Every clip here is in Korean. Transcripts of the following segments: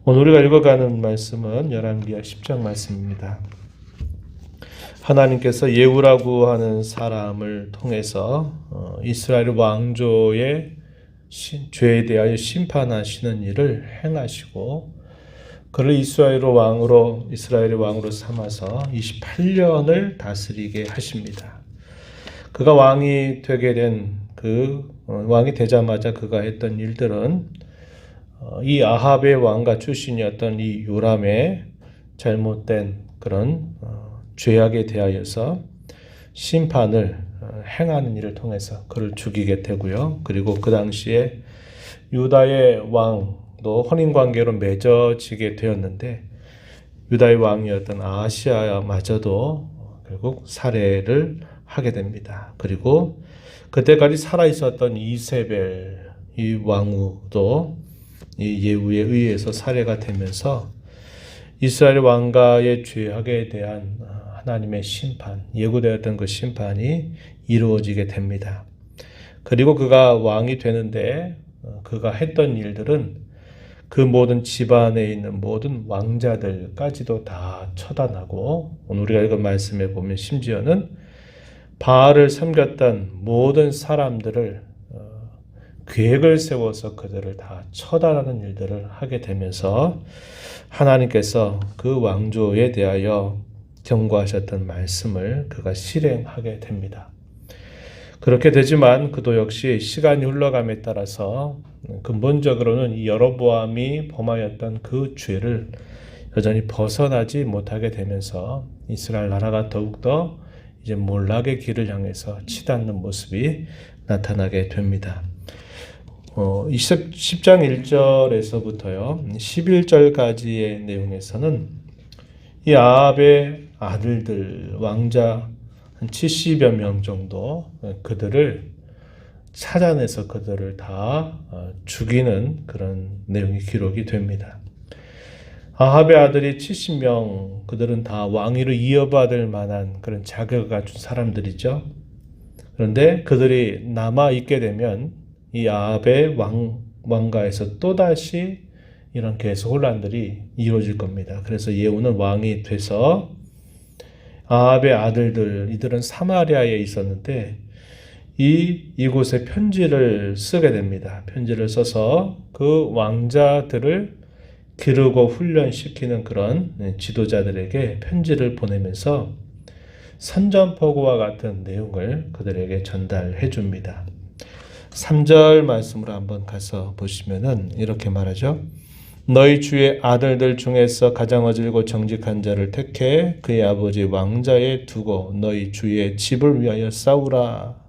오늘 우리가 읽어가는 말씀은 열왕기하 10장 말씀입니다. 하나님께서 예후라고 하는 사람을 통해서 이스라엘 왕조의 죄에 대하여 심판하시는 일을 행하시고 그를 이스라엘의 왕으로 삼아서 28년을 다스리게 하십니다. 그가 왕이 되게 된 왕이 되자마자 그가 했던 일들은 이 아합의 왕가 출신이었던 이 요람의 잘못된 그런 죄악에 대하여서 심판을 행하는 일을 통해서 그를 죽이게 되고요. 그리고 그 당시에 유다의 왕도 혼인관계로 맺어지게 되었는데 유다의 왕이었던 아하시아마저도 결국 살해를 하게 됩니다. 그리고 그때까지 살아있었던 이세벨 이 왕후도 이 예후에 의해서 살해가 되면서 이스라엘 왕가의 죄악에 대한 하나님의 심판, 예고되었던 그 심판이 이루어지게 됩니다. 그리고 그가 왕이 되는데 그가 했던 일들은 그 모든 집안에 있는 모든 왕자들까지도 다 처단하고 오늘 우리가 읽은 말씀에 보면 심지어는 바알을 섬겼던 모든 사람들을 계획을 세워서 그들을 다 처단하는 일들을 하게 되면서 하나님께서 그 왕조에 대하여 경고하셨던 말씀을 그가 실행하게 됩니다. 그렇게 되지만 그도 역시 시간이 흘러감에 따라서 근본적으로는 이 여로보암이 범하였던 그 죄를 여전히 벗어나지 못하게 되면서 이스라엘 나라가 더욱더 이제 몰락의 길을 향해서 치닫는 모습이 나타나게 됩니다. 10장 1절에서부터요 11절까지의 내용에서는 이 아합의 아들들 왕자 한 70여 명 정도 그들을 찾아내서 그들을 다 죽이는 그런 내용이 기록이 됩니다. 아합의 아들이 70명 그들은 다 왕위를 이어받을 만한 그런 자격을 갖춘 사람들이죠. 그런데 그들이 남아있게 되면 이 아합의 왕가에서 또다시 이런 계속 혼란들이 이루어질 겁니다. 그래서 예후는 왕이 돼서 아합의 아들들, 이들은 사마리아에 있었는데 이곳에 편지를 쓰게 됩니다. 편지를 써서 그 왕자들을 기르고 훈련시키는 그런 지도자들에게 편지를 보내면서 선전포고와 같은 내용을 그들에게 전달해 줍니다. 3절 말씀으로 한번 가서 보시면은 이렇게 말하죠. 너희 주의 아들들 중에서 가장 어질고 정직한 자를 택해 그의 아버지 왕자에 두고 너희 주의 집을 위하여 싸우라.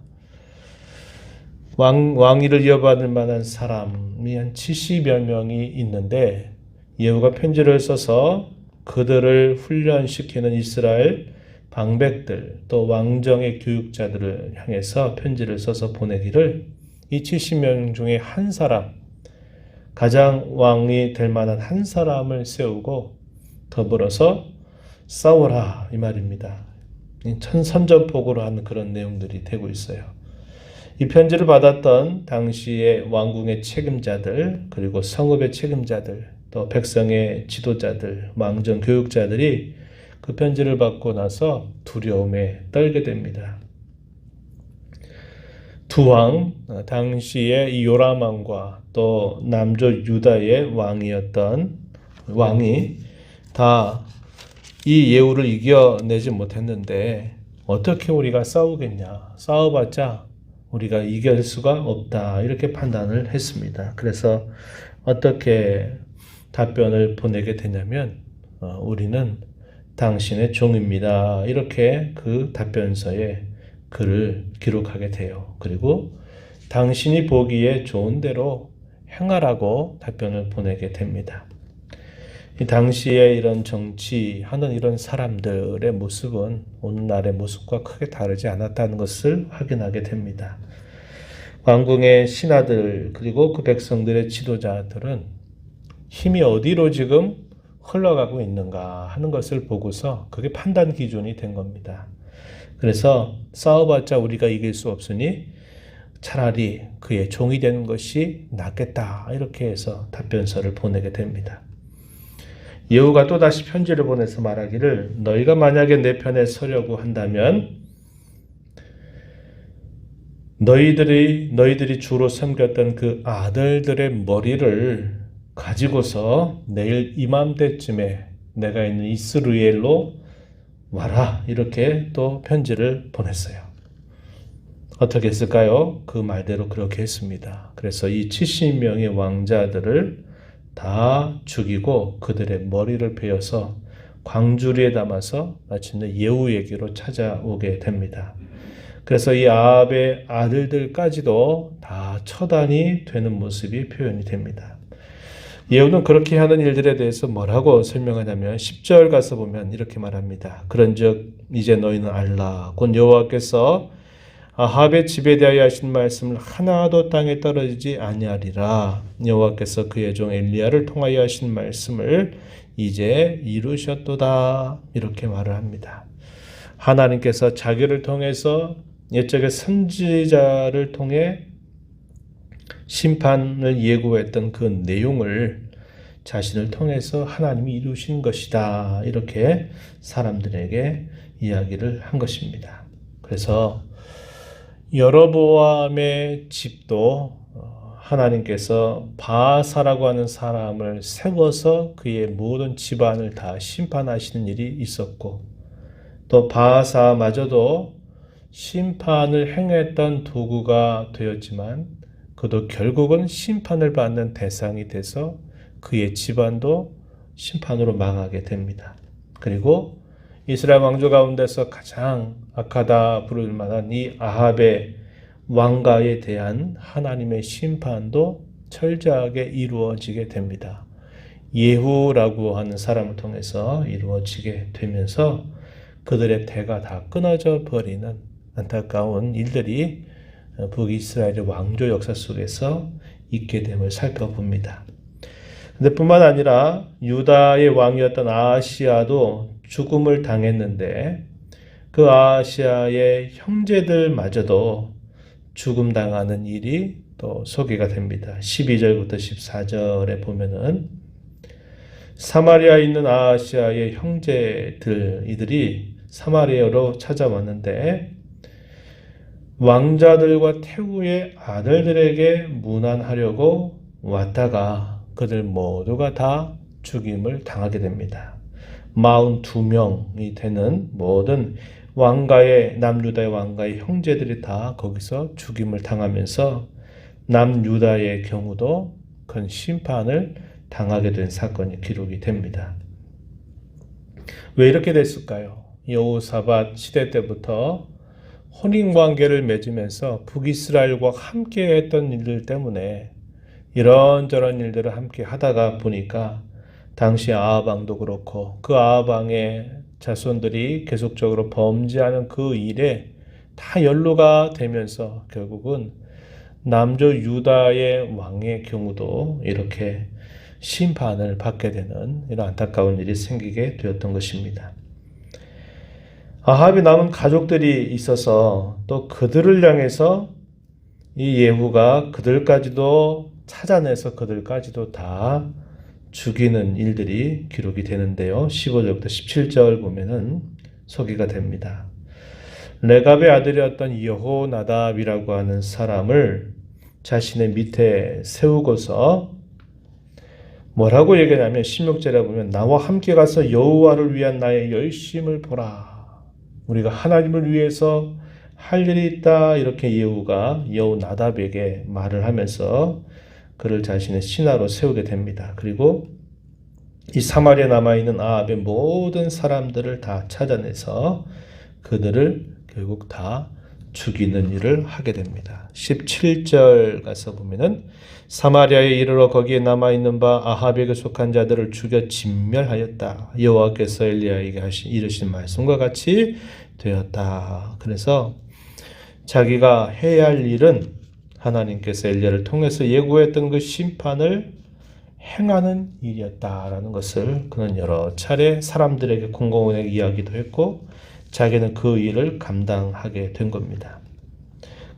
왕위를 이어받을 만한 사람이 한 70여 명이 있는데 예후가 편지를 써서 그들을 훈련시키는 이스라엘 방백들 또 왕정의 교육자들을 향해서 편지를 써서 보내기를 이 70명 중에 한 사람, 가장 왕이 될 만한 한 사람을 세우고 더불어서 싸워라 이 말입니다. 선전포고로 하는 그런 내용들이 되고 있어요. 이 편지를 받았던 당시의 왕궁의 책임자들 그리고 성읍의 책임자들 또 백성의 지도자들 왕정 교육자들이 그 편지를 받고 나서 두려움에 떨게 됩니다. 두 왕, 당시에 이 요람 왕과 또 남조 유다의 왕이었던 왕이 다 이 예후를 이겨내지 못했는데 어떻게 우리가 싸우겠냐? 싸워봤자 우리가 이길 수가 없다. 이렇게 판단을 했습니다. 그래서 어떻게 답변을 보내게 되냐면 우리는 당신의 종입니다. 이렇게 그 답변서에 글을 기록하게 돼요. 그리고 당신이 보기에 좋은 대로 행하라고 답변을 보내게 됩니다. 이 당시에 이런 정치하는 이런 사람들의 모습은 오늘날의 모습과 크게 다르지 않았다는 것을 확인하게 됩니다. 왕궁의 신하들 그리고 그 백성들의 지도자들은 힘이 어디로 지금 흘러가고 있는가 하는 것을 보고서 그게 판단 기준이 된 겁니다. 그래서 싸워봤자 우리가 이길 수 없으니 차라리 그의 종이 되는 것이 낫겠다 이렇게 해서 답변서를 보내게 됩니다. 예후가 또다시 편지를 보내서 말하기를 너희가 만약에 내 편에 서려고 한다면 너희들이 주로 섬겼던 그 아들들의 머리를 가지고서 내일 이맘때쯤에 내가 있는 이스라엘로 와라. 이렇게 또 편지를 보냈어요. 어떻게 했을까요? 그 말대로 그렇게 했습니다. 그래서 이 70명의 왕자들을 다 죽이고 그들의 머리를 베어서 광주리에 담아서 마침내 예후에게로 찾아오게 됩니다. 그래서 이 아합의 아들들까지도 다 처단이 되는 모습이 표현이 됩니다. 예후는 그렇게 하는 일들에 대해서 뭐라고 설명하냐면 10절 가서 보면 이렇게 말합니다. 그런즉 이제 너희는 알라. 곧 여호와께서 아합의 집에 대하여 하신 말씀을 하나도 땅에 떨어지지 아니하리라. 여호와께서 그의 종 엘리야를 통하여 하신 말씀을 이제 이루셨도다. 이렇게 말을 합니다. 하나님께서 자기를 통해서 옛적의 선지자를 통해 심판을 예고했던 그 내용을 자신을 통해서 하나님이 이루신 것이다. 이렇게 사람들에게 이야기를 한 것입니다. 그래서 여로보암의 집도 하나님께서 바아사라고 하는 사람을 세워서 그의 모든 집안을 다 심판하시는 일이 있었고 또 바아사마저도 심판을 행했던 도구가 되었지만 그도 결국은 심판을 받는 대상이 돼서 그의 집안도 심판으로 망하게 됩니다. 그리고 이스라엘 왕조 가운데서 가장 악하다 부를 만한 이 아합의 왕가에 대한 하나님의 심판도 철저하게 이루어지게 됩니다. 예후라고 하는 사람을 통해서 이루어지게 되면서 그들의 대가 다 끊어져 버리는 안타까운 일들이 북이스라엘의 왕조 역사 속에서 있게 됨을 살펴봅니다. 근데 뿐만 아니라 유다의 왕이었던 아하시아도 죽음을 당했는데 그 아하시아의 형제들마저도 죽음당하는 일이 또 소개가 됩니다. 12절부터 14절에 보면은 사마리아에 있는 아하시아의 형제들 이들이 사마리아로 찾아왔는데 왕자들과 태후의 아들들에게 문안하려고 왔다가 그들 모두가 다 죽임을 당하게 됩니다. 42명이 되는 모든 남유다의 왕가의 형제들이 다 거기서 죽임을 당하면서 남유다의 경우도 큰 심판을 당하게 된 사건이 기록이 됩니다. 왜 이렇게 됐을까요? 여호사밧 시대 때부터 혼인관계를 맺으면서 북이스라엘과 함께 했던 일들 때문에 이런저런 일들을 함께 하다가 보니까 당시 아합 왕도 그렇고 그 아합 왕의 자손들이 계속적으로 범죄하는 그 일에 다 연루가 되면서 결국은 남조 유다의 왕의 경우도 이렇게 심판을 받게 되는 이런 안타까운 일이 생기게 되었던 것입니다. 아합이 남은 가족들이 있어서 또 그들을 향해서 이 예후가 그들까지도 찾아내서 그들까지도 다 죽이는 일들이 기록이 되는데요. 15절부터 17절 보면은 소개가 됩니다. 레갑의 아들이었던 여호나답이라고 하는 사람을 자신의 밑에 세우고서 뭐라고 얘기하냐면 16절에 보면 나와 함께 가서 여호와를 위한 나의 열심을 보라. 우리가 하나님을 위해서 할 일이 있다. 이렇게 예후가 여호나답에게 말을 하면서 그를 자신의 신하로 세우게 됩니다. 그리고 이 사마리아에 남아있는 아합의 모든 사람들을 다 찾아내서 그들을 결국 다 죽이는 일을 하게 됩니다. 17절 가서 보면은 사마리아에 이르러 거기에 남아있는 바 아합에게 속한 자들을 죽여 진멸하였다. 여호와께서 엘리야에게 이르신 말씀과 같이 되었다. 그래서 자기가 해야 할 일은 하나님께서 엘리야를 통해서 예고했던 그 심판을 행하는 일이었다라는 것을 그는 여러 차례 사람들에게 공공연하게 이야기도 했고 자기는 그 일을 감당하게 된 겁니다.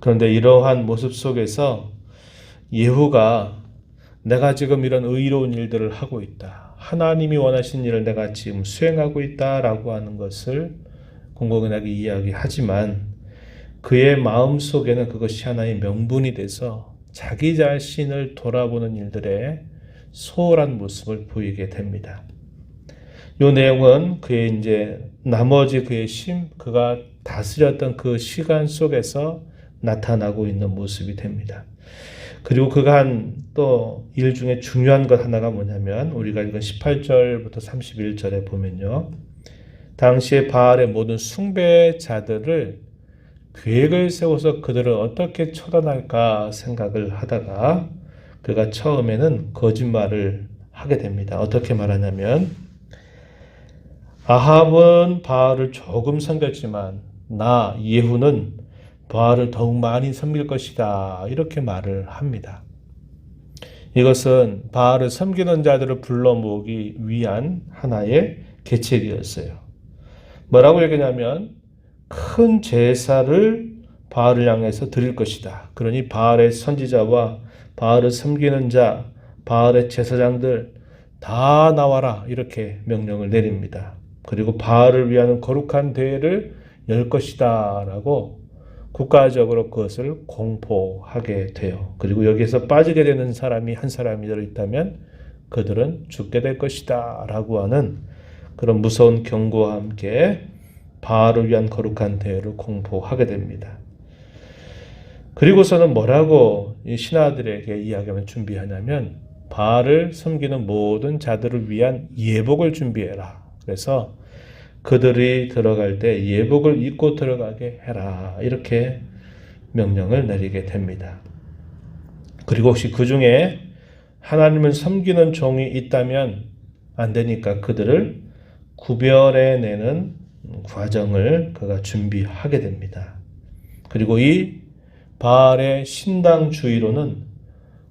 그런데 이러한 모습 속에서 예후가 내가 지금 이런 의로운 일들을 하고 있다. 하나님이 원하신 일을 내가 지금 수행하고 있다라고 하는 것을 공공연하게 이야기하지만 그의 마음 속에는 그것이 하나의 명분이 돼서 자기 자신을 돌아보는 일들에 소홀한 모습을 보이게 됩니다. 이 내용은 그의 이제 나머지 그의 그가 다스렸던 그 시간 속에서 나타나고 있는 모습이 됩니다. 그리고 그가 한 또 일 중에 중요한 것 하나가 뭐냐면 우리가 읽은 18절부터 31절에 보면요. 당시에 바알의 모든 숭배자들을 계획을 세워서 그들을 어떻게 처단할까 생각을 하다가 그가 처음에는 거짓말을 하게 됩니다. 어떻게 말하냐면 아합은 바알을 조금 섬겼지만 나 예후는 바알을 더욱 많이 섬길 것이다. 이렇게 말을 합니다. 이것은 바알을 섬기는 자들을 불러 모으기 위한 하나의 계책이었어요. 뭐라고 얘기하냐면 큰 제사를 바알을 향해서 드릴 것이다. 그러니 바알의 선지자와 바알을 섬기는 자, 바알의 제사장들 다 나와라. 이렇게 명령을 내립니다. 그리고 바알을 위한 거룩한 대회를 열 것이다. 라고 국가적으로 그것을 공포하게 돼요. 그리고 여기에서 빠지게 되는 사람이 한 사람이 있다면 그들은 죽게 될 것이다. 라고 하는 그런 무서운 경고와 함께 바알을 위한 거룩한 대회를 공포하게 됩니다. 그리고서는 뭐라고 이 신하들에게 이야기하면 준비하냐면 바알을 섬기는 모든 자들을 위한 예복을 준비해라. 그래서 그들이 들어갈 때 예복을 입고 들어가게 해라. 이렇게 명령을 내리게 됩니다. 그리고 혹시 그 중에 하나님을 섬기는 종이 있다면 안 되니까 그들을 구별해내는 과정을 그가 준비하게 됩니다. 그리고 이 바알의 신당 주위로는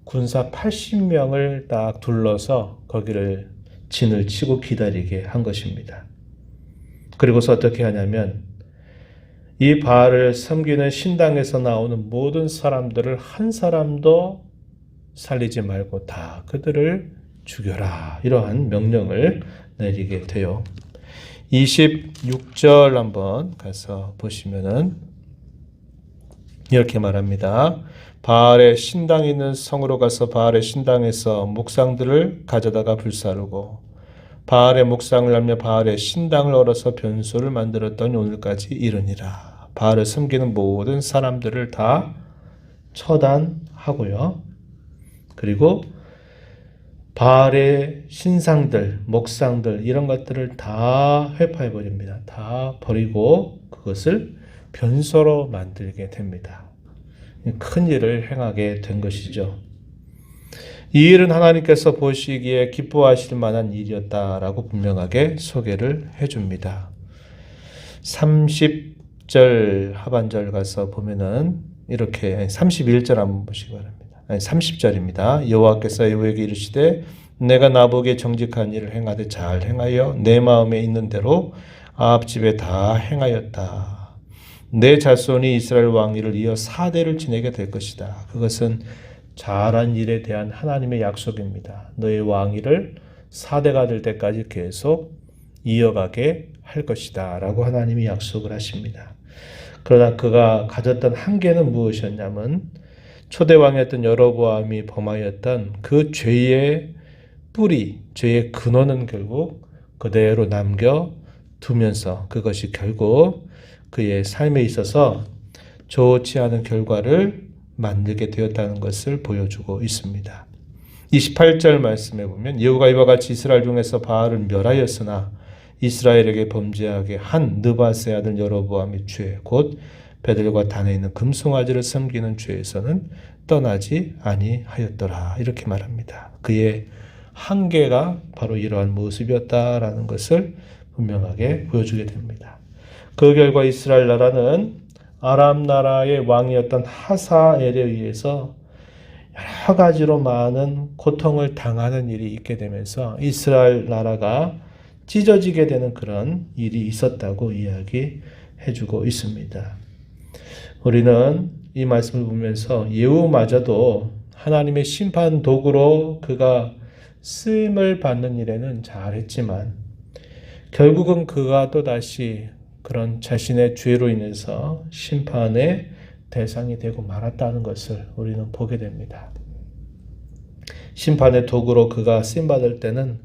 군사 80명을 딱 둘러서 거기를 진을 치고 기다리게 한 것입니다. 그리고서 어떻게 하냐면 이 바알을 섬기는 신당에서 나오는 모든 사람들을 한 사람도 살리지 말고 다 그들을 죽여라. 이러한 명령을 내리게 돼요. 26절 한번 가서 보시면은 이렇게 말합니다. 바알의 신당이 있는 성으로 가서 바알의 신당에서 묵상들을 가져다가 불사르고 바알의 묵상을 하며 바알의 신당을 얼어서 변소를 만들었더니 오늘까지 이르니라. 바알을 섬기는 모든 사람들을 다 처단하고요. 그리고 바알의 신상들, 목상들 이런 것들을 다 회파해 버립니다. 다 버리고 그것을 변소로 만들게 됩니다. 큰 일을 행하게 된 것이죠. 이 일은 하나님께서 보시기에 기뻐하실 만한 일이었다라고 분명하게 소개를 해줍니다. 30절 하반절 가서 보면은 이렇게 31절 한번 보시기 바랍니다. 30절입니다. 여호와께서 예후에게 이르시되 내가 나보기에 정직한 일을 행하되 잘 행하여 내 마음에 있는 대로 아합 집에 다 행하였다. 내 자손이 이스라엘 왕위를 이어 4대를 지내게 될 것이다. 그것은 잘한 일에 대한 하나님의 약속입니다. 너의 왕위를 4대가 될 때까지 계속 이어가게 할 것이다. 라고 하나님이 약속을 하십니다. 그러나 그가 가졌던 한계는 무엇이었냐면 초대왕이었던 여로보암이 범하였던 그 죄의 뿌리, 죄의 근원은 결국 그대로 남겨두면서 그것이 결국 그의 삶에 있어서 좋지 않은 결과를 만들게 되었다는 것을 보여주고 있습니다. 28절 말씀에 보면 예후가 이와 같이 이스라엘 중에서 바알을 멸하였으나 이스라엘에게 범죄하게 한 느밧의 아들 여로보암의 죄 곧 베들과 단에 있는 금송아지를 섬기는 죄에서는 떠나지 아니하였더라. 이렇게 말합니다. 그의 한계가 바로 이러한 모습이었다라는 것을 분명하게 보여주게 됩니다. 그 결과 이스라엘 나라는 아람 나라의 왕이었던 하사엘에 의해서 여러 가지로 많은 고통을 당하는 일이 있게 되면서 이스라엘 나라가 찢어지게 되는 그런 일이 있었다고 이야기해주고 있습니다. 우리는 이 말씀을 보면서 예후마저도 하나님의 심판 도구로 그가 쓰임을 받는 일에는 잘했지만 결국은 그가 또다시 그런 자신의 죄로 인해서 심판의 대상이 되고 말았다는 것을 우리는 보게 됩니다. 심판의 도구로 그가 쓰임받을 때는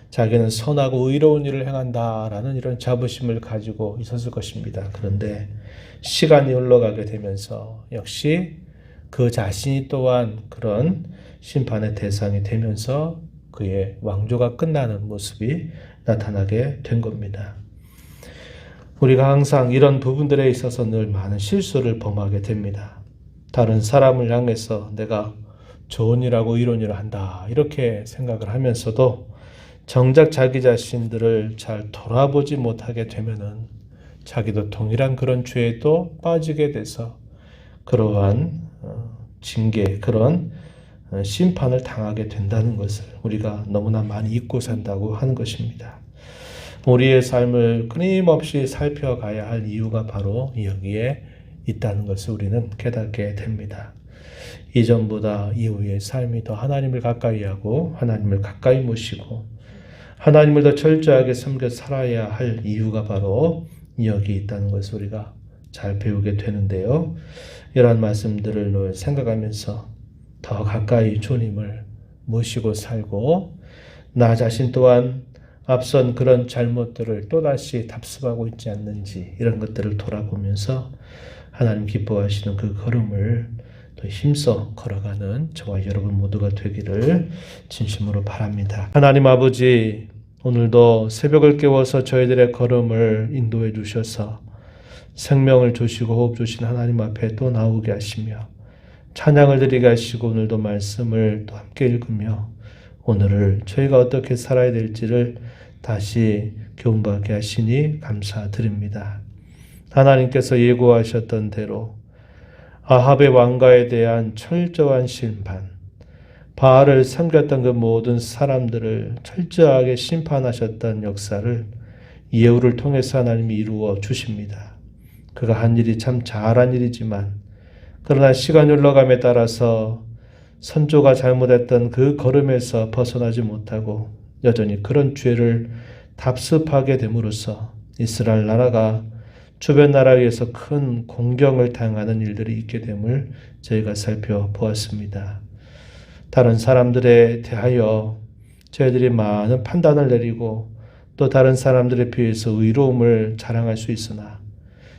자기는 선하고 의로운 일을 행한다라는 이런 자부심을 가지고 있었을 것입니다. 그런데 시간이 흘러가게 되면서 역시 그 자신이 또한 그런 심판의 대상이 되면서 그의 왕조가 끝나는 모습이 나타나게 된 겁니다. 우리가 항상 이런 부분들에 있어서 늘 많은 실수를 범하게 됩니다. 다른 사람을 향해서 내가 좋은 일하고 이런 일을 한다 이렇게 생각을 하면서도 정작 자기 자신들을 잘 돌아보지 못하게 되면은 자기도 동일한 그런 죄에 또 빠지게 돼서 그러한 징계, 그런 심판을 당하게 된다는 것을 우리가 너무나 많이 잊고 산다고 하는 것입니다. 우리의 삶을 끊임없이 살펴가야 할 이유가 바로 여기에 있다는 것을 우리는 깨닫게 됩니다. 이전보다 이후의 삶이 더 하나님을 가까이 하고 하나님을 가까이 모시고 하나님을 더 철저하게 섬겨 살아야 할 이유가 바로 여기 있다는 것을 우리가 잘 배우게 되는데요. 이러한 말씀들을 늘 생각하면서 더 가까이 주님을 모시고 살고 나 자신 또한 앞선 그런 잘못들을 또다시 답습하고 있지 않는지 이런 것들을 돌아보면서 하나님 기뻐하시는 그 걸음을 더 힘써 걸어가는 저와 여러분 모두가 되기를 진심으로 바랍니다. 하나님 아버지, 오늘도 새벽을 깨워서 저희들의 걸음을 인도해 주셔서 생명을 주시고 호흡 주신 하나님 앞에 또 나오게 하시며 찬양을 드리게 하시고 오늘도 말씀을 또 함께 읽으며 오늘을 저희가 어떻게 살아야 될지를 다시 교훈받게 하시니 감사드립니다. 하나님께서 예고하셨던 대로 아합의 왕가에 대한 철저한 심판, 바알을 섬겼던 그 모든 사람들을 철저하게 심판하셨던 역사를 예후를 통해서 하나님이 이루어 주십니다. 그가 한 일이 참 잘한 일이지만 그러나 시간이 흘러감에 따라서 선조가 잘못했던 그 걸음에서 벗어나지 못하고 여전히 그런 죄를 답습하게 됨으로써 이스라엘 나라가 주변 나라에 의해서 큰 공경을 당하는 일들이 있게 됨을 저희가 살펴보았습니다. 다른 사람들에 대하여 저희들이 많은 판단을 내리고 또 다른 사람들에 비해서 의로움을 자랑할 수 있으나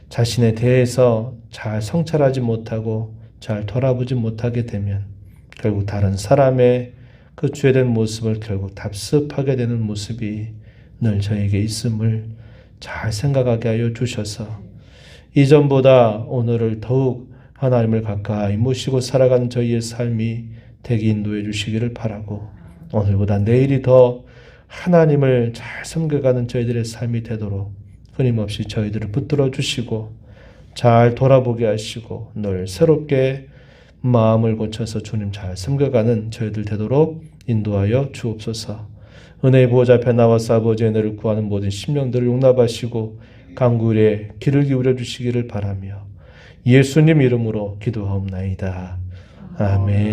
자신에 대해서 잘 성찰하지 못하고 잘 돌아보지 못하게 되면 결국 다른 사람의 그 죄된 모습을 결국 답습하게 되는 모습이 늘 저에게 있음을 잘 생각하게 하여 주셔서 이전보다 오늘을 더욱 하나님을 가까이 모시고 살아가는 저희의 삶이 되게 인도해 주시기를 바라고 오늘보다 내일이 더 하나님을 잘 섬겨가는 저희들의 삶이 되도록 끊임없이 저희들을 붙들어 주시고 잘 돌아보게 하시고 늘 새롭게 마음을 고쳐서 주님 잘 섬겨가는 저희들 되도록 인도하여 주옵소서. 은혜의 보호자 앞에 나와서 아버지의 은혜를 구하는 모든 심령들을 용납하시고 강구일에 귀를 기울여 주시기를 바라며 예수님 이름으로 기도하옵나이다. 아멘.